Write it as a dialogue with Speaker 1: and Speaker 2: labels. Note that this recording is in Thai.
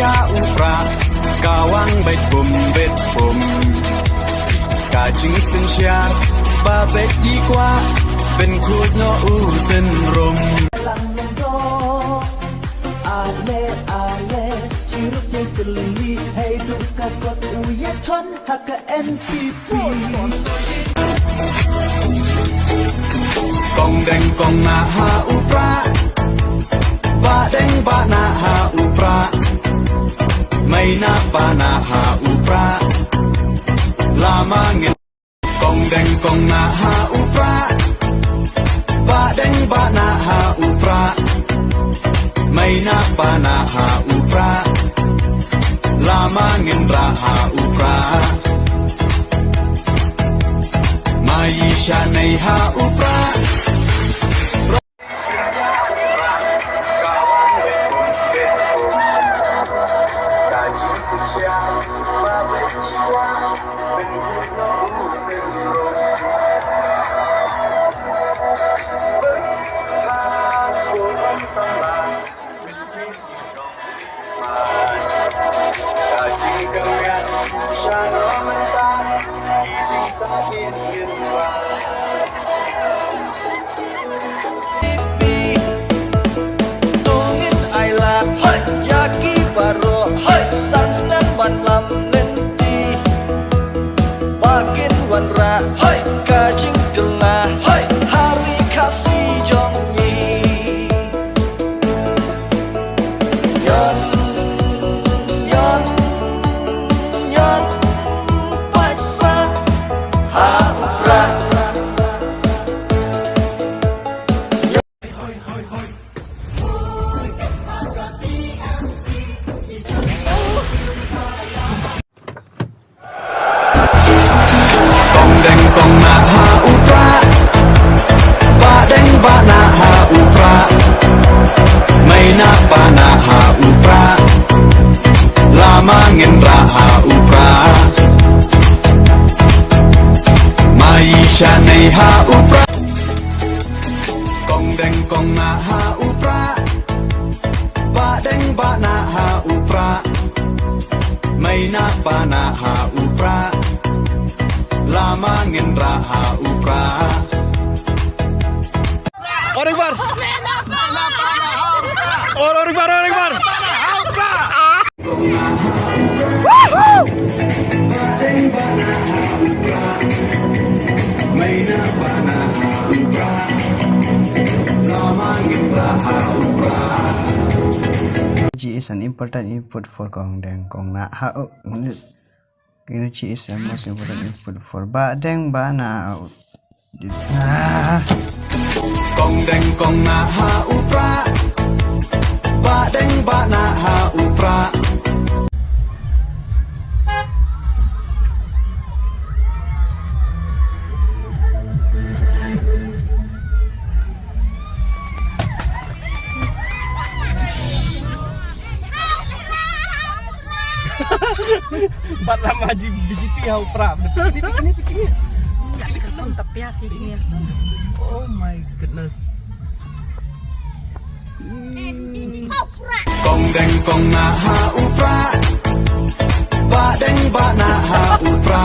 Speaker 1: ha upra kawang bet bum ka ching sin sha ba bet yi kwaเป็นคูดโนอูเส้นรม
Speaker 2: ลังลงโดอาเล่ชีรุกยังกลืนลีให้ดูกะกดอุยชนหักกะเอ็นฟีฟี
Speaker 1: กองแดงกองนาฮาอุปราบะแดงบะนาฮาอุปราไม่นาปานาฮาอุปราลามาเงินกองแดงกองนาฮาอุปราบะแดงบะนาฮาอุปราไม่นาปานาฮาอุปราลามาเงินราฮาอุปรามายิชาในฮาอุปราชาในฮาอุปรากองแดงกองนาฮาอุปราบะแดงบะนาฮาอุปราไม่นาปานาฮาอุปราลามาเงินราฮาอุปรา
Speaker 3: Orang bar. Orang bar.
Speaker 4: Energy is an important input for Gong Deng Gong Na. Energy is the most important input for Ba Deng Ba Na.
Speaker 1: Gong Deng Gong Na Ha Upra Ba Deng Ba Na Ha Upra
Speaker 3: Bat lama BGP hau pra. Begini.
Speaker 5: Enggak ketentep ya kakinya.
Speaker 3: Oh my goodness.
Speaker 1: Gong Deng Gong Na Ha Upra Ba Deng Ba Na Ha Upra